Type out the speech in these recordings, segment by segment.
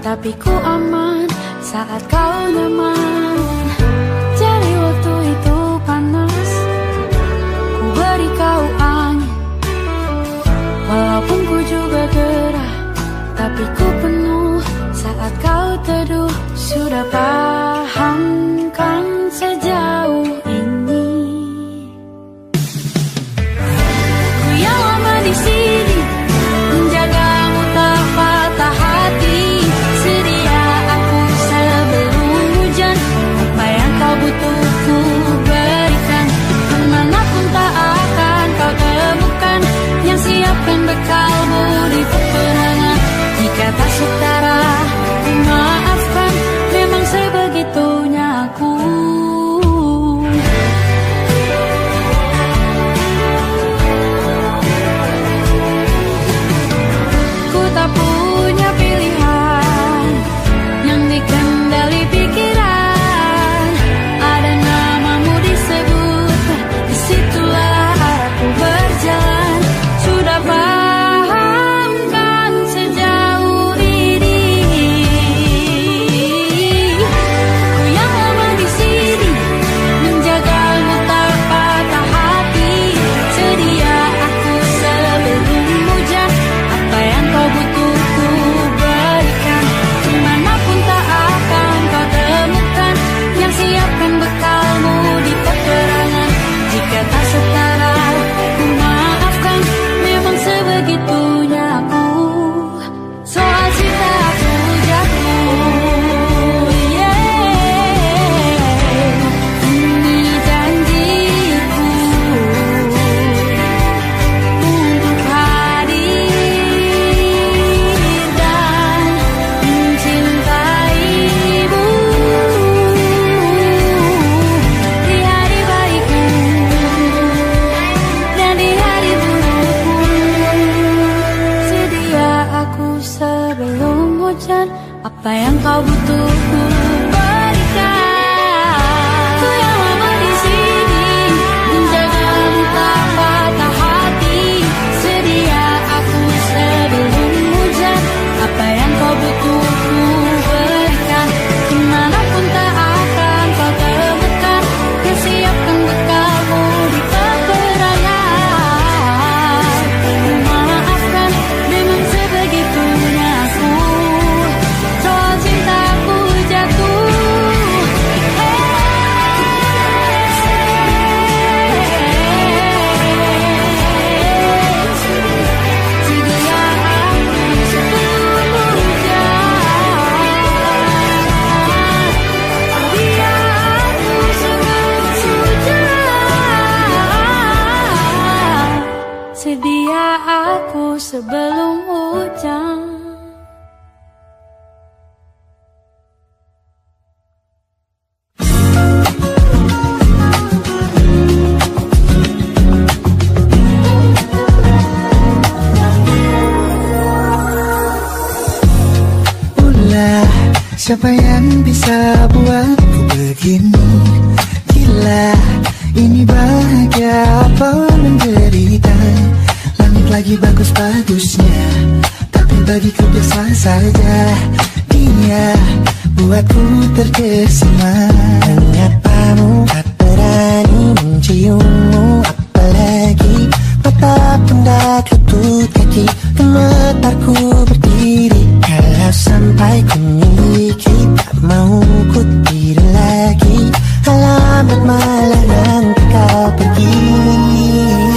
tapi ku aman saat kau nyaman. Jadi waktu itu panas, ku beri kau angin. Walaupun ku juga gerah, tapi ku penuh saat kau teduh. Sudah paham kan sejauh ini? Ku yang lama di sini, menjagamu tak patah hati. Sedia aku sebelum hujan, apa yang kau butuh ku berikan. Kemanapun tak akan kau temukan yang siapkan bekalmu di peperangan. Jika tak setara, ku maafkan, memang sebegitunya aku. Ku tak punya pilihan yang dikendali pikiran. Ada namamu disebut, disitulah arahku berjalan. Sudah paham kan sejauh ini? Ku yang lama di sini, menjagamu tak patah hati. Sedia aku sebelum hujan, apa yang kau butuh ku berikan. Kemanapun tak akan kau temukan yang siapkan bekalmu di peperangan. Jika tak setara, ku maafkan, memang sebegitunya aku. Soal cinta aku jatuh, ini janjiku untuk hadir dan mencintaimu di hari baikku dan di hari burukku. Sedia aku sebelum hujan, apa yang kau butuh ku berikan. Ku yang lama di sini, menjagamu tak patah hati. Sedia aku sebelum hujan, apa yang kau butuh ku berikan. Kemanapun tak akan kau temukan yang siapkan bekalmu di peperangan. Ku maafkan, memang sebegitunya aku. Soal cintaku jatuh, sedia aku sebelum hujan. Sedia aku sebelum hujan. Sedia aku sebelum hujan. Ulah, siapa yang bisa buatku begini? Gila, ini bahagia apa menderita? Langit lagi bagus-bagusnya, tapi bagiku biasa saja. Dia buatku terkesima. Menyapamu, tak berani menciummu. Apalagi mata pun dah lutut kaki, gemetarku berdiri. Kalau sampai ku miliki, tak mau ku tidur lagi. Alamat malah nanti kau pergi.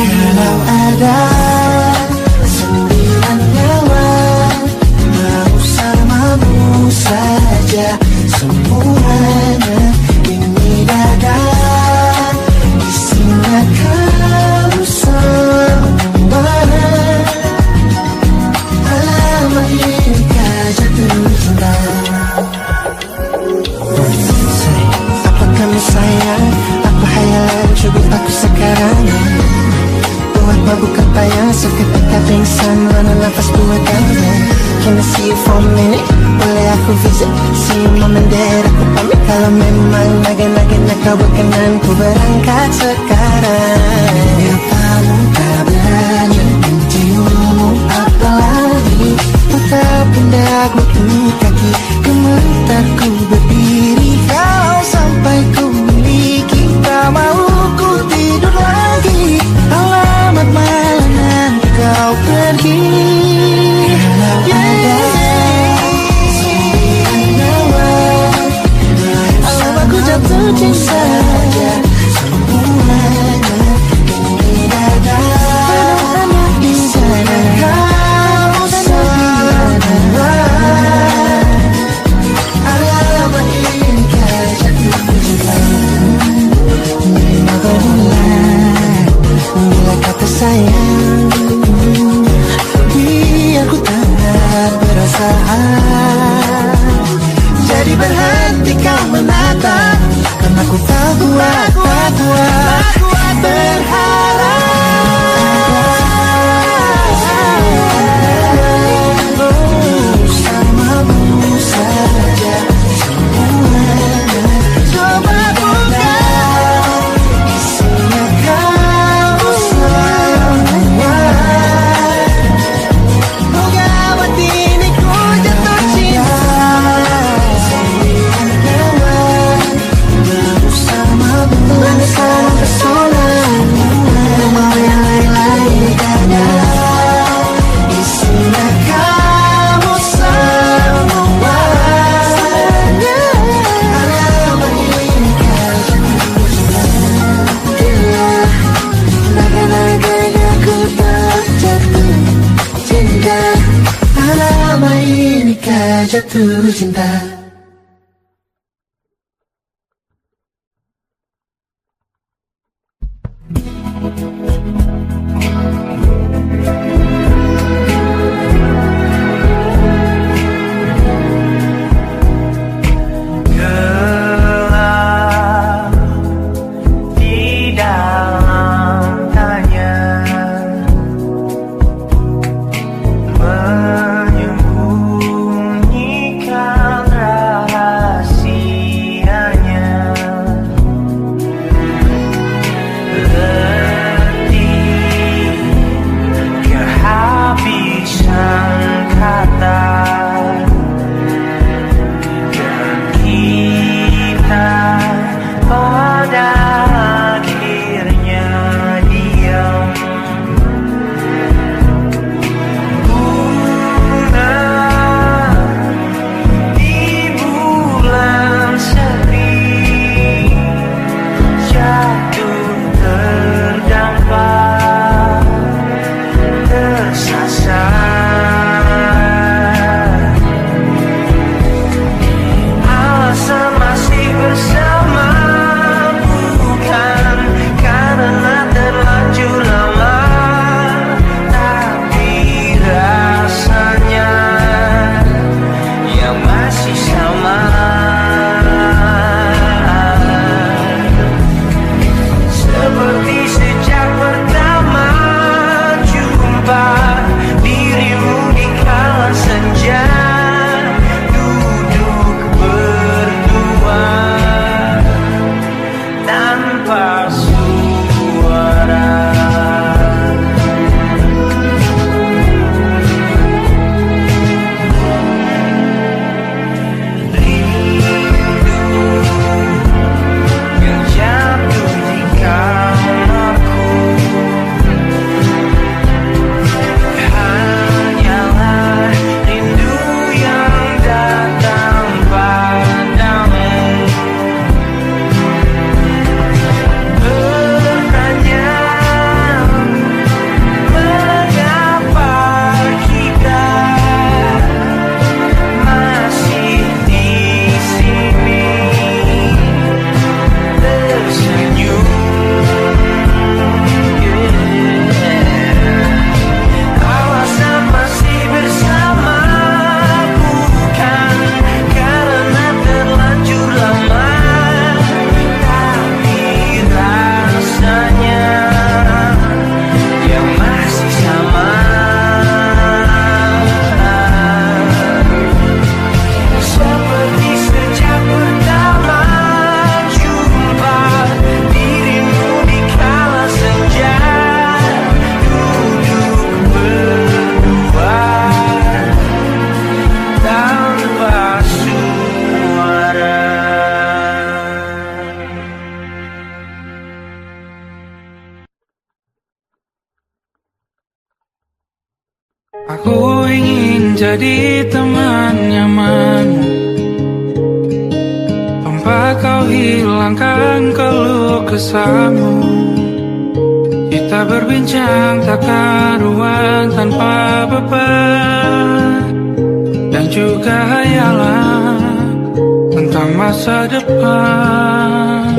Kalau ada 9 nyawa, mau samamu saja semuanya. Ini dada, isinya kau semua. Alamat jika jatuh cinta. Apa kamu sayang? Apa hayalan cukup aku sekarang? Buat mabuk apa yang seketika pingsan, mana nafas buat kamu. Can I see you for a minute? Boleh aku visit? See you mom and dad, aku pamit. Kalau memang naga-naganya kau berkenan, ku berangkat sekarang. Ya kamu tak berani menciummu, apalagi mata pundak, kaki berusaha. Jadi berhenti kau menatap, karena ku tak kuat berharap. Bersamamu saja semuanya. Coba buka isinya kau semua. Moga waktu ini ku jatuh cinta. Bersama pesona mau yang lain-lain ada. Isinya kamu semua. Lama ini kau naga-naganya ku tak jatuh cinta. Lama ini kau jatuh cinta. Aku ingin jadi teman nyaman, tempat kau hilangkan keluh kesahmu. Kita berbincang tak karuan tanpa beban, dan juga hayalan tentang masa depan.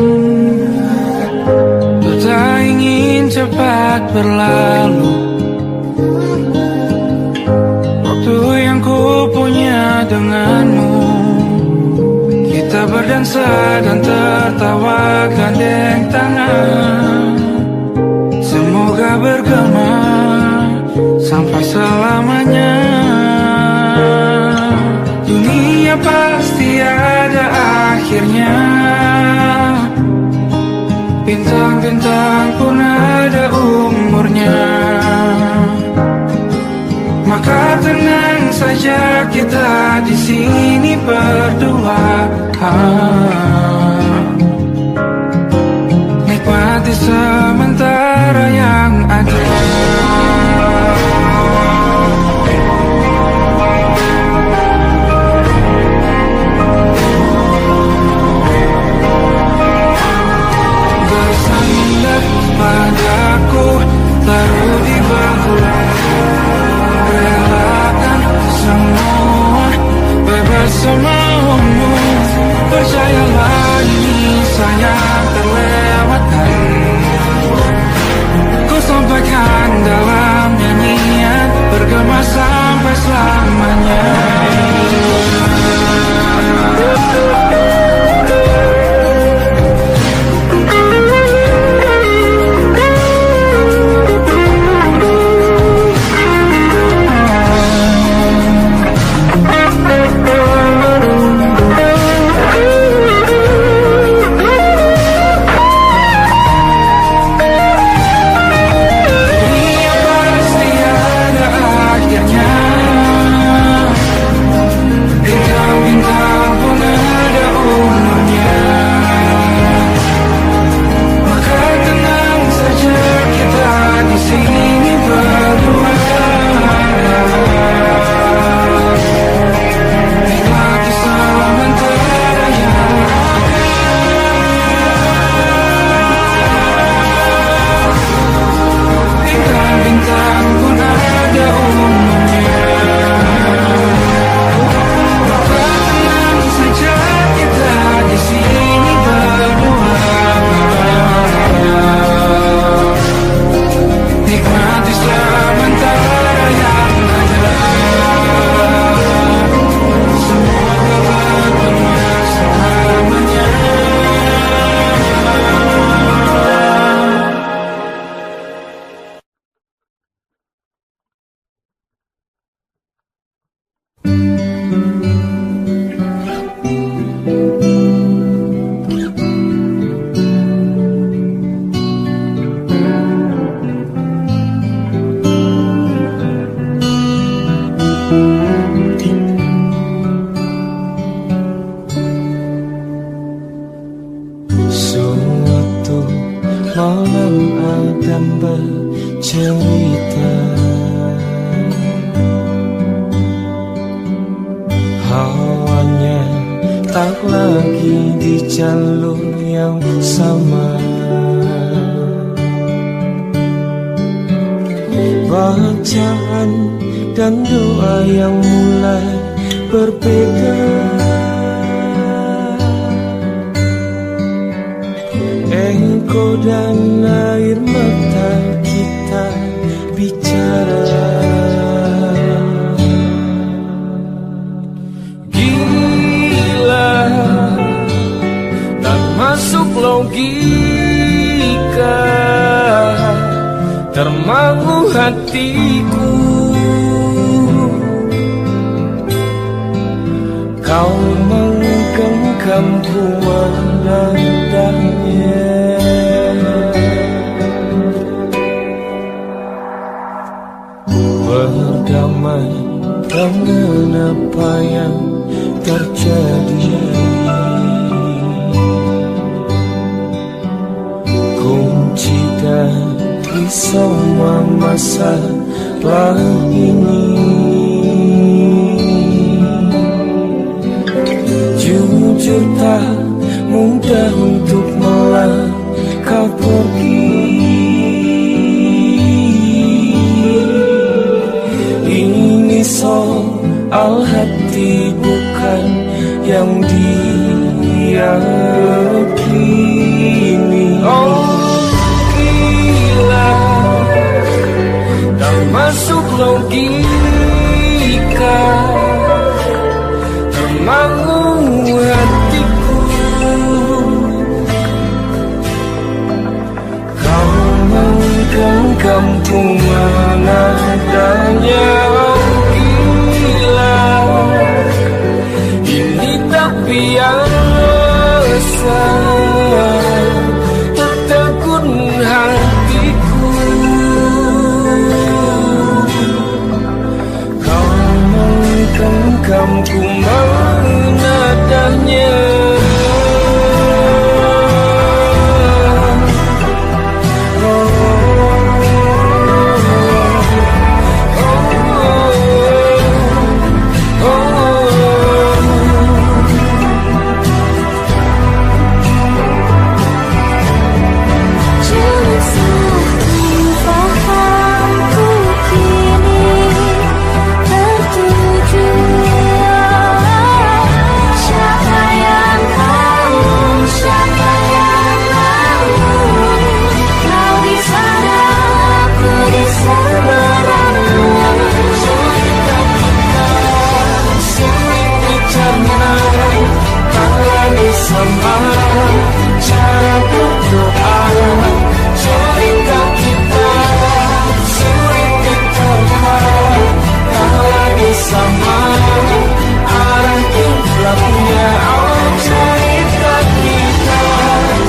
Ku tak ingin cepat berlalu, waktu yang ku punya denganmu. Kita berdansa dan tertawa gandeng tangan. Semoga bergema sampai selamanya. Dunia pasti ada akhirnya. Bintang-bintang pun ada umurnya. Maka tenang saja kita di sini berdua. Nikmati sementara yang ada. Bersandar padaku, taruh di bahu. Relakan semua, bebas semaumu. Percayalah ini sayang terlewatkan. Ku sampaikan dalam nyanyian, bergema sampai selamanya. Masuk logika sangu hatiku. Kau menggenggam mana adanya gila. Ini tak biasa, tak tekun hatiku. Kau menggenggamku mana adanya. Sama cara berdoa, cerita kita sulit diterima. Kalau lagi sama arah kiblahnya, oh cerita kita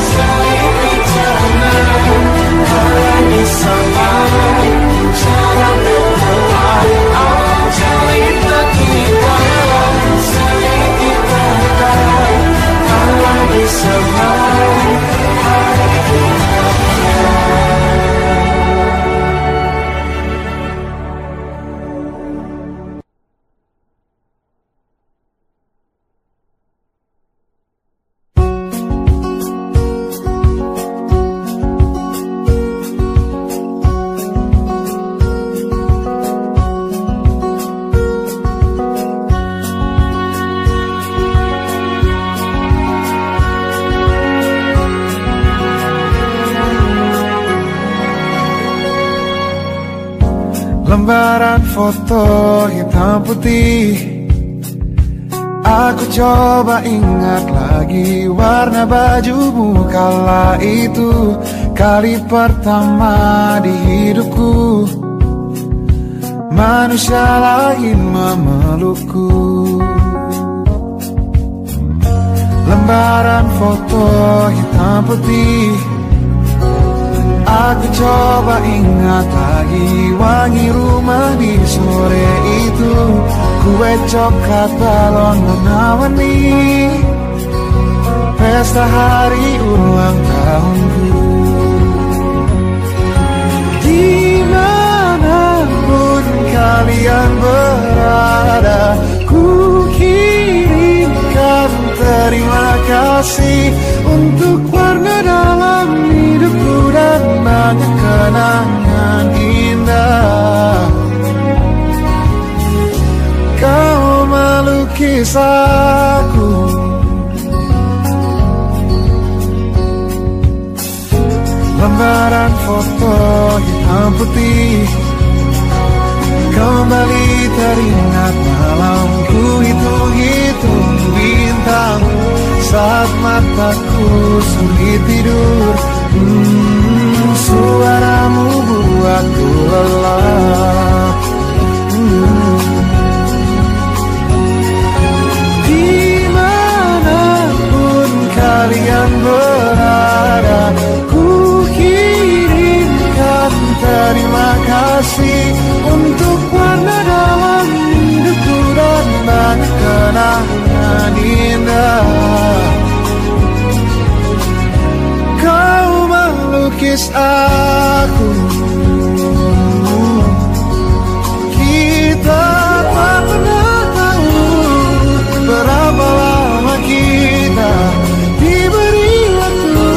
sulit dicerna. Kalau lagi sama cara berdoa, oh cerita kita sulit diterima. Lembaran foto hitam putih, aku coba ingat lagi warna bajumu kala itu. Kali pertama di hidupku manusia lain memelukku. Lembaran foto hitam putih, aku coba ingat lagi wangi rumah di sore itu. Kue coklat balon warna-warni, pesta hari ulang tahunku. Dimanapun kalian berada, ku kirimkan terima kasih untuk warna dalam hidupku dan banyak kenangan indah. Kau melukis aku, lembaran foto hitam putih, kembali teringat malamku hitung-hitung bintang saat mataku sulit tidur. Suaramu buatku lelah. Dimanapun kalian berada, ku kirimkan terima kasih untuk warna dalam hidupku dan banyak kenangan indah. Kau melukis aku, kita tak pernah tahu berapa lama kita diberi waktu.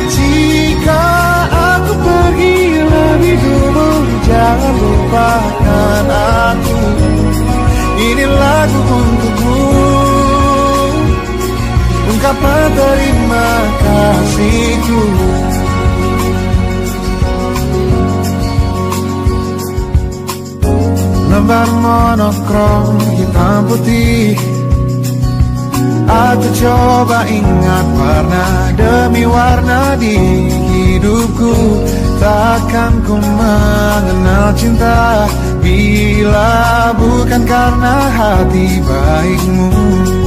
Jika aku pergi lebih dulu, jangan lupakan aku. Ini lagu untukmu, ungkapan terima kasihku. selembar monokrom hitam putih. Aku coba ingat warna demi warna di hidupku. Takkan ku mengenal cinta bila bukan karena hati baikmu.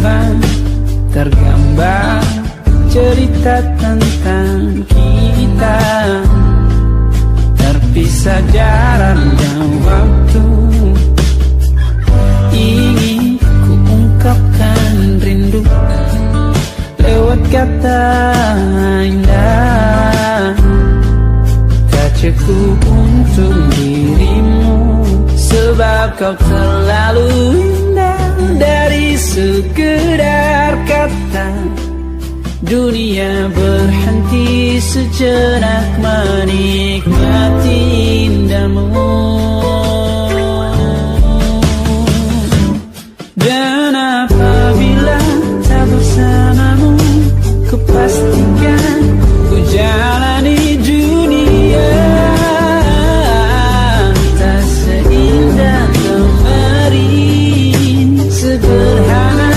depan tergambar cerita tentang kita, terpisah jarak dan waktu. Ingin ku ungkapkan rindu lewat kata indah, tak cukup untuk dirimu, sebab kau terlalu indah. Dari sekedar kata, dunia berhenti sejenak menikmati indahmu. Dan apabila tak bersamamu, kupastikan ku jalani dunia tak seindah kemarin. Sederhana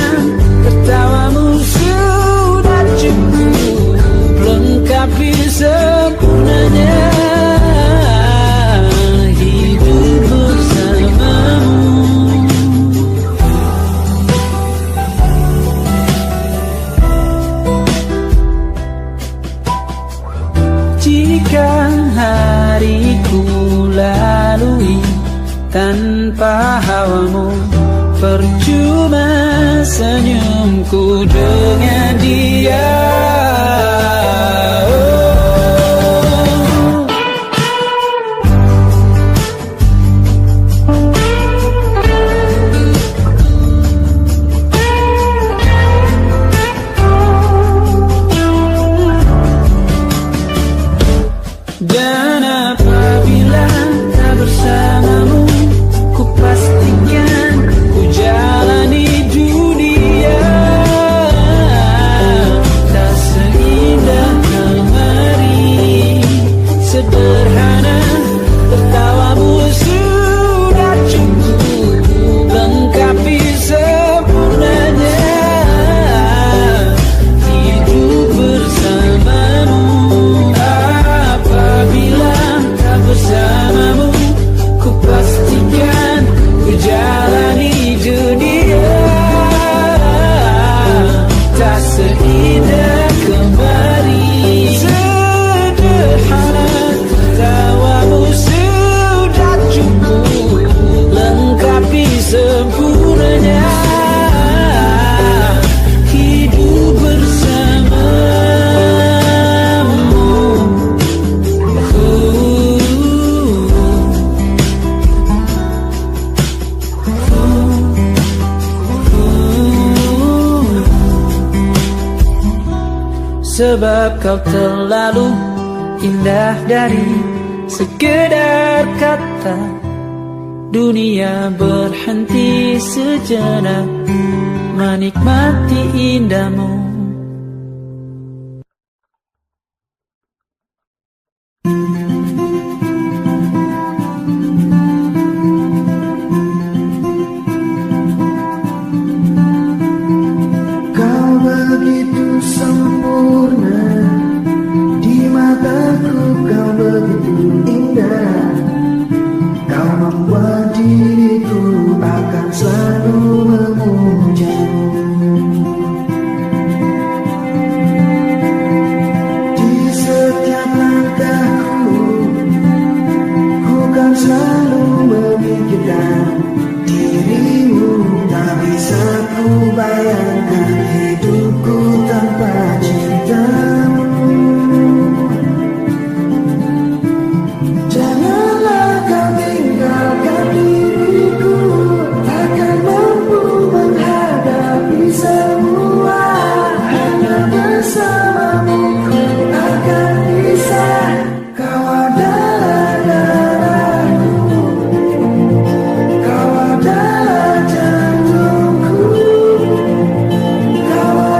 tertawamu sudah cukup lengkapi sempurnanya hidup bersamamu. Jika hariku lalui tanpa hawamu, percuma senyumku dengan dia. Dan apabila tak bersamamu, ku pastikan ku jalani dunia tak seindah kemarin. Sederhana tertawamu sudah cukup lengkapi sempurnanya hidup bersamamu. Apabila tak bersamamu, ku pastikan ku jalani dunia tak seindah kemarin. Sederhana tertawamu sudah cukup lengkapi sempurnanya hidup bersamamu. Sebab kau terlalu indah dari sekedar kata, dunia berhenti sejenak menikmati indahmu. Kau begitu sempurna, di mataku kau begitu indah. Kau membuat diriku akan selalu memujamu. Di setiap langkahku, ku kan selalu memikirkan dirimu. Tak bisa ku bayangkan hidupku tanpa cintamu. Janganlah kau tinggalkan diriku, takkan mampu menghadapi semua. Hanya bersamamu ku akan bisa. Kau adalah darahku, kau adalah jantungku, kau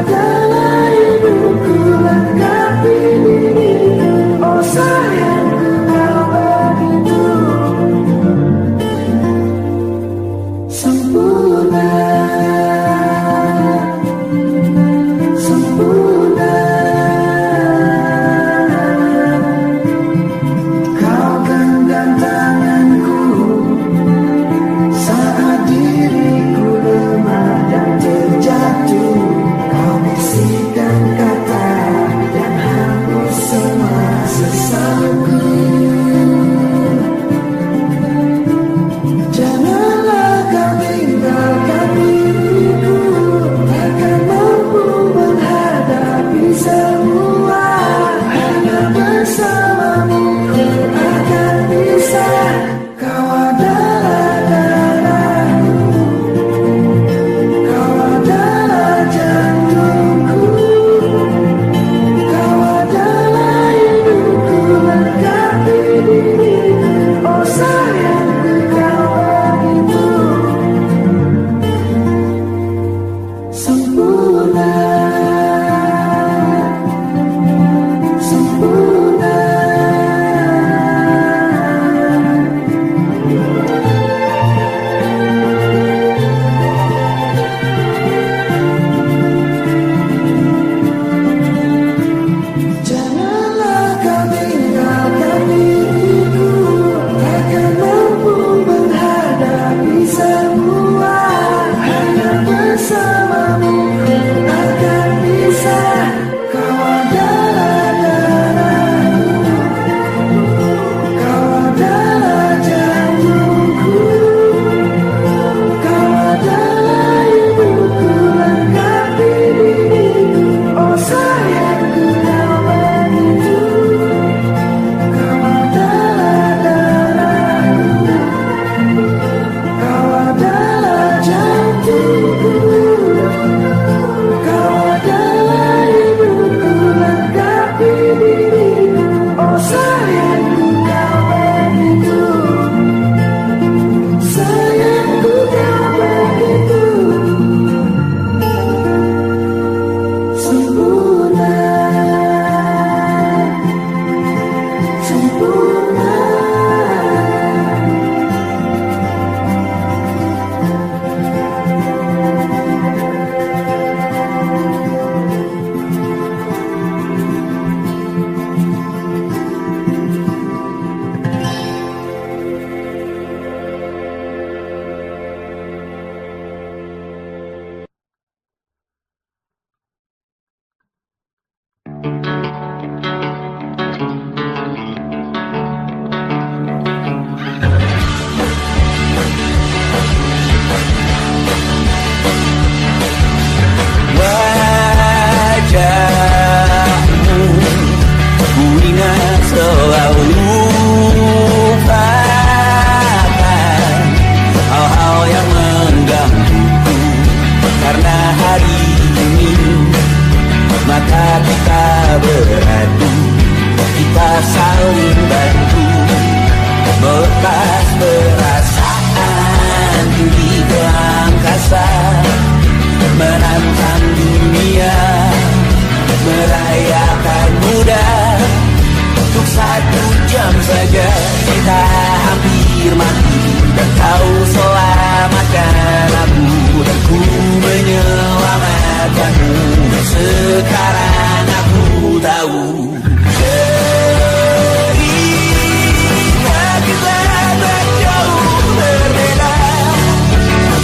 merayakan muda. Untuk 1 jam saja kita hampir mati, dan kau selamatkan aku, dan ku menyelamatkanmu. Sekarang aku tahu cerita kita tak jauh berbeda,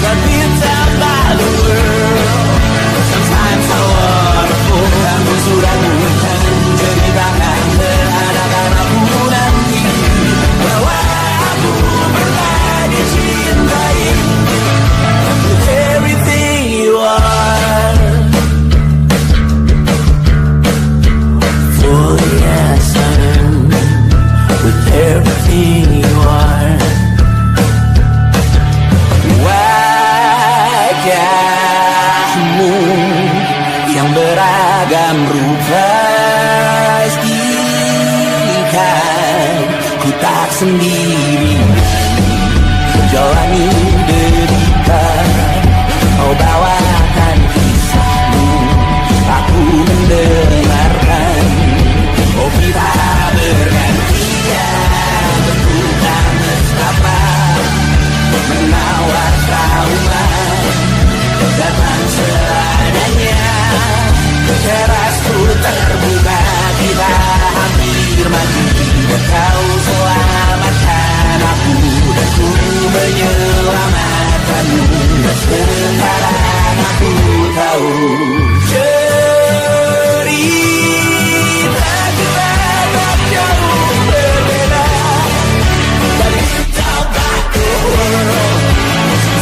but it's about the world. Sometimes I wanna fall. Kamu sudah bukan ceritakan terhadap aku nanti, bahwa aku pernah dicintai with everything you are. For yes I am, with everything you are. Wajahmu yang beragam rupa, istikan ku tak sendiri jalani derita. Kau bawakan kisahmu, aku mendengarkan. Oh kita bergantian bertukar mesrama, menawar trauma datang seadanya. Terasku terbuka, kita hampir mati, dan kau selamatkan aku, dan ku menyelamatkanmu. Sekarang aku tahu cerita kita tak jauh berbeda, but it's about the world.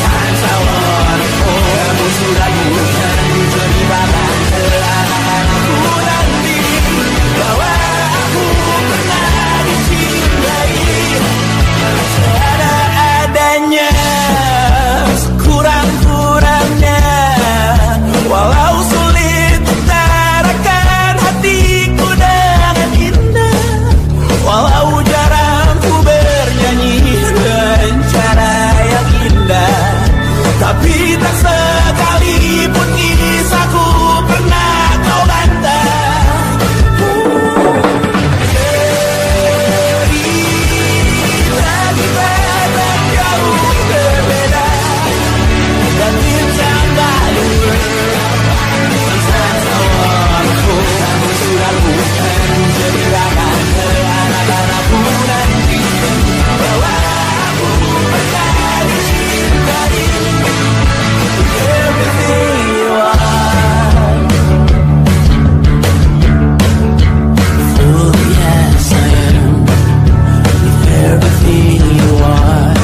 Sometimes I wanna fall. Kamu sudah bukan ceritakan terhadap aku nanti, bahwa aku pernah dicintai seadanya, sekurang-kurangnya. Walau sulit utarakan hatiku dengan indah, walau jarang ku bernyanyi dengan cara yang indah, tapi tak sekalipun kisahku pernah kau bantah. Cerita kita tak jauh berbeda, dan kita balik. Sometimes I wanna fall. Kamu sudah bukan ceritakan terhadap aku nanti, bahwa aku pernah dicintai with everything you are. Oh yes I am, with everything you are.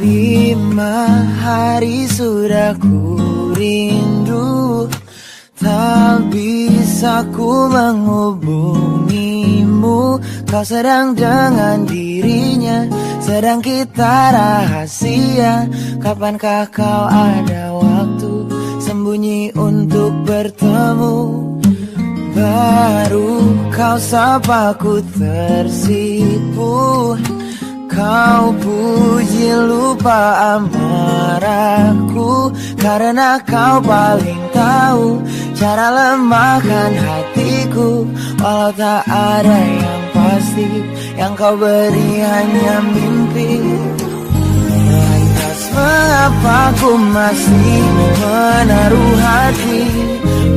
Lima hari sudah ku rindu, tak bisa ku menghubungimu. Kau sedang dengan dirinya, sedang kita rahasia. Kapankah kau ada waktu sembunyi untuk bertemu? Baru kau sapa ku tersipu. Kau puji lupa amarahku, karena kau paling tahu cara lemahkan hatiku. Walau tak ada yang pasti, yang kau beri hanya mimpi. Lantas mengapa ku masih menaruh hati,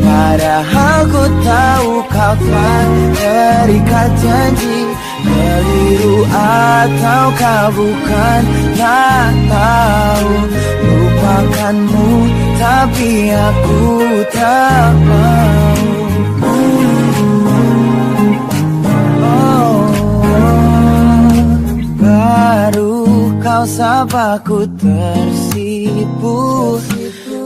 padahal ku tahu kau telah terikat janji. Keliru ataukah bukan, tak tahu. Lupakanmu tapi aku tak mau. Baru kau sapa ku tersipu.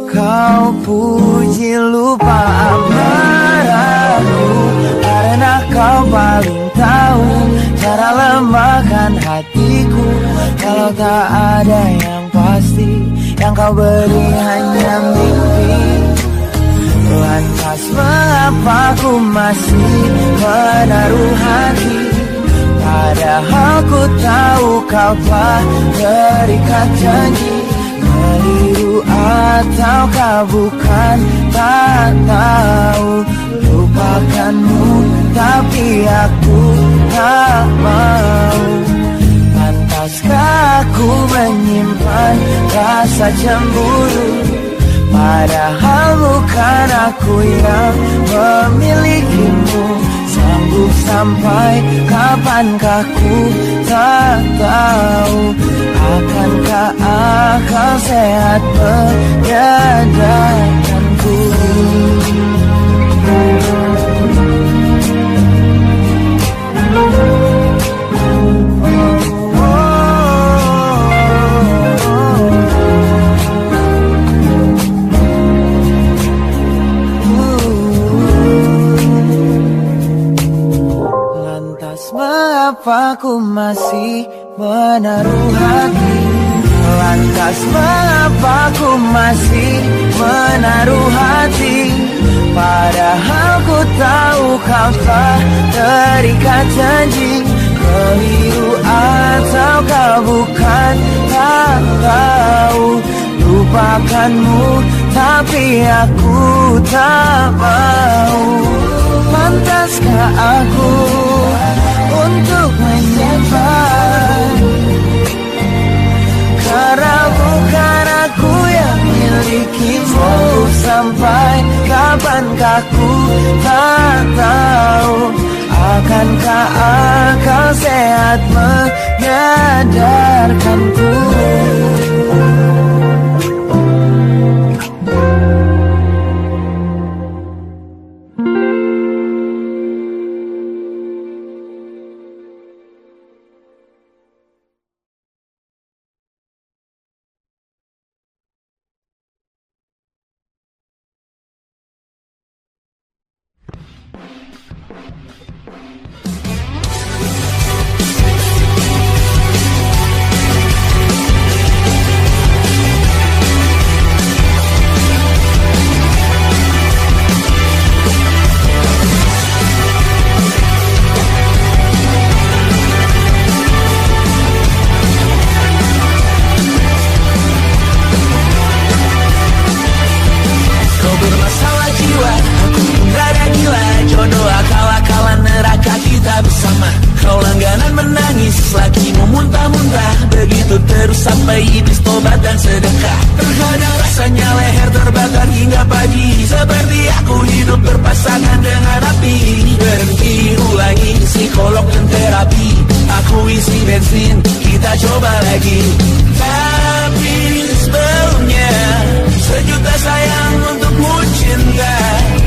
Kau puji lupa amarahku, karena kau paling tahu cara lemahkan hatiku. Kalau tak ada yang pasti, yang kau beri hanya mimpi. Lantas mengapa ku masih menaruh hati, padahal ku tahu kau telah terikat janji. Keliru ataukah bukan, tak tahu. Lupakanmu tapi aku tak mau. Pantaskah aku menyimpan rasa cemburu, padahal bukan aku yang memilikimu. Sanggup sampai kapankah ku tak tahu. Akankah akal sehat menyadarkanku? Mengapa ku masih menaruh hati? Lantas mengapa ku masih menaruh hati? Padahal ku tahu kau telah terikat janji. Keliru ataukah bukan, tak tahu. Lupakanmu tapi aku tak mau. Pantaskah aku untuk menyimpan, karena bukan aku yang milikimu. Sampai kapankah ku tak tahu. Akankah akal sehat menyadarkanku? Sampai iblis tobat dan sedekah. Terkadang rasanya leher terbakar hingga pagi, seperti aku hidup berpasangan dengan api. Berhenti, ulangi psikolog dan terapi. Aku isi bensin, kita coba lagi. Tapi sebelumnya sejuta sayang untukmu cinta,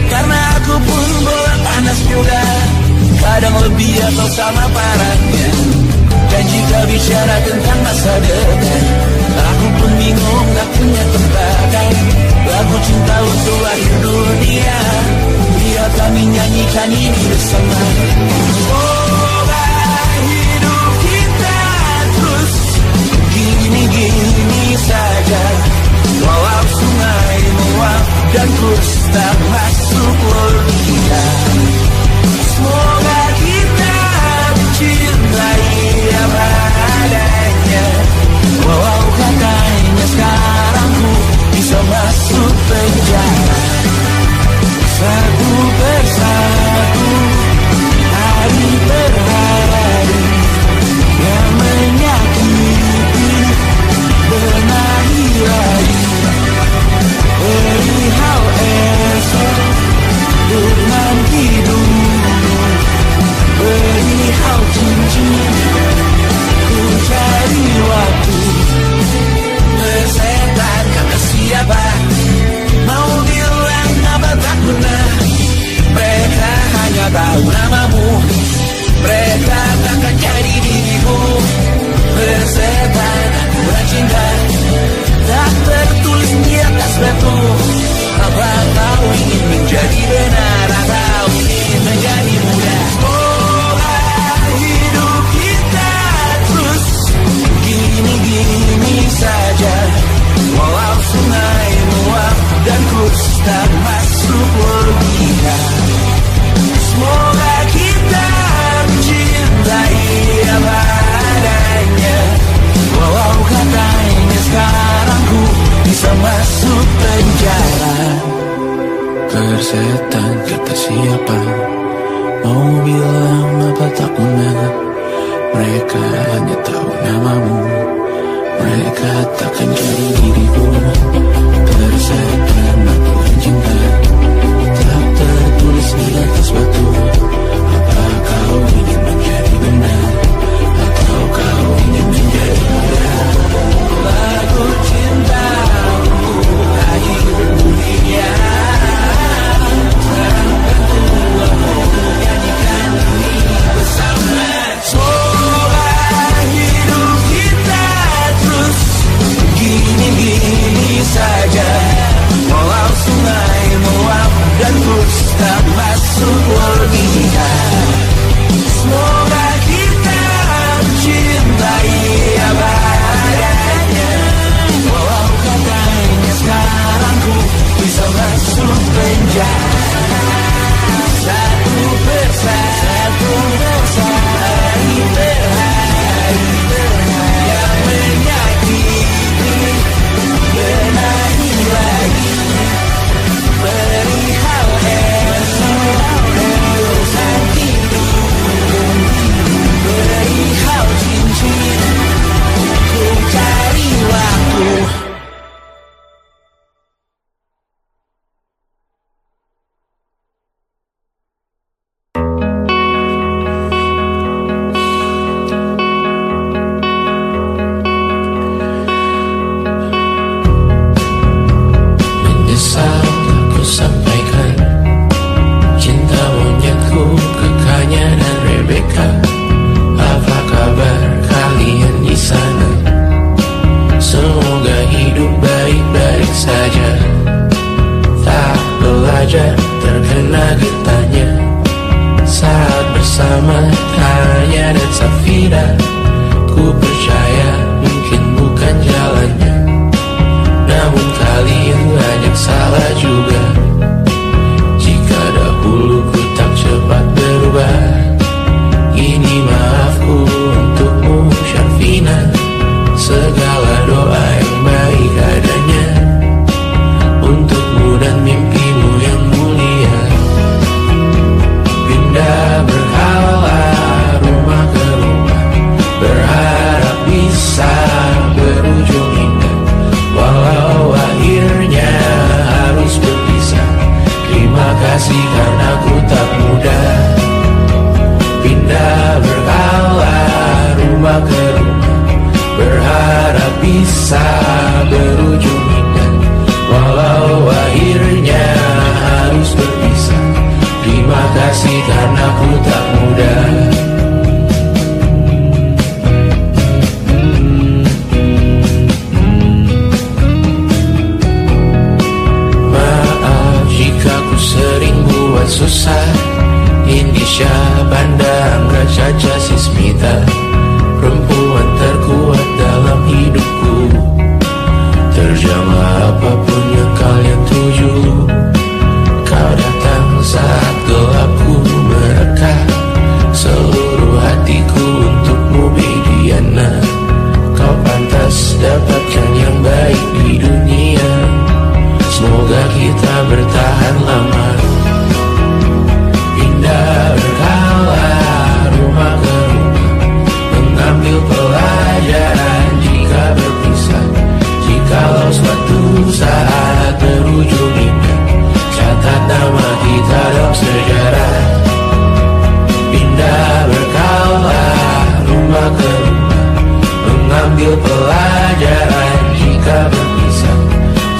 karena aku pun bola panas juga, kadang lebih atau sama parahnya. Dan jika bicara tentang masa depan, aku pun bingung gak punya tembakan. Lagu cinta untuk akhir dunia, biar kami nyanyikan ini bersama. Semoga hidup kita terus gini-gini saja, walau sungai meluap dan kurs tak masuk logika. Semoga kita mencintai apa adanya, walau katanya sekarang ku bisa masuk penjara. Satu persatu, hari per hari, yang menyakiti benahi lagi. Perihal esok bisa masuk penjara. Persetan kata siapa, mau bilang apa tak guna. Mereka hanya tahu namamu, mereka takkan jadi diriku. Tersetan aturan cinta, tak tertulis di atas batu. Apa kau ingin menjadi benda, atau kau ingin menjadi benda? Lagu cintamu akhir dunia. Gini-gini saja, walau sungai meluap dan terus tak masuk logika. Semoga kita mencintai apa adanya, walau katanya sekarang ku bisa masuk penjara. Satu persatu, hari per hari yang menyakiti. Benahi lagi perihal dosan tidur, perihal cincin, ku cari waktu. Terkena getahnya saat bersama Tanya dan Safira. Ku percaya mungkin bukan jalannya, namun kalian banyak salah juga. Jika dahulu ku tak cepat berubah, ini maafku untukmu Syarfina. Segala doa yang baik adanya untukmu dan mimpimu yang mulia. Pindah berhala rumah ke rumah, berharap bisa berujung indah. Walau akhirnya harus berpisah, terima kasih karena ku tak mudah. Pindah berhala rumah ke rumah, berharap bisa berujung indah. Walau akhirnya harus berpisah, terima kasih karena ku tak mudah. Maaf jika ku sering buat susah. Indisha Banda Angga Caca Sismita, perempuan terkuat dalam hidupku. Terjanglah apapun yang kalian tuju. Kau datang saat gelapku mereka, seluruh hatiku untukmu Bidiana. Kau pantas dapatkan yang baik di dunia. Semoga kita bertahan lama. Pindah berkala rumah ke rumah, mengambil pelajaran jika berpisah. Jikalau suatu saat berujung indah, catat nama kita dalam sejarah. Pindah berkala rumah ke rumah, mengambil pelajaran jika berpisah.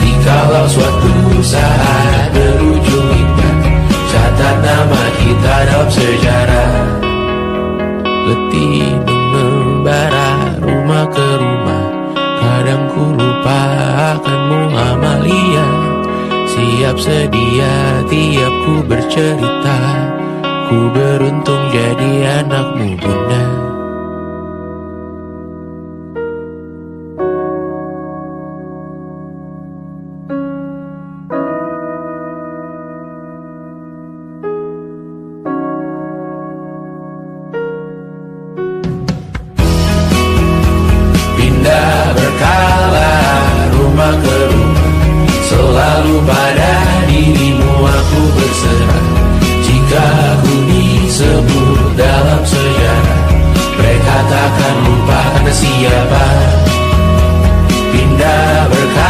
Jikalau suatu saat berujung indah, catat nama kita dalam sejarah. Letih membara rumah ke rumah, kadang ku lupa akanmu Amalia. Siap sedia tiap ku bercerita, ku beruntung jadi anakmu bunda. Pindah berkala rumah ke rumah, Selalu pada dirimu aku berserah. Jika ku disebut dalam sejarah, mereka takkan lupa kata siapa. Pindah berkata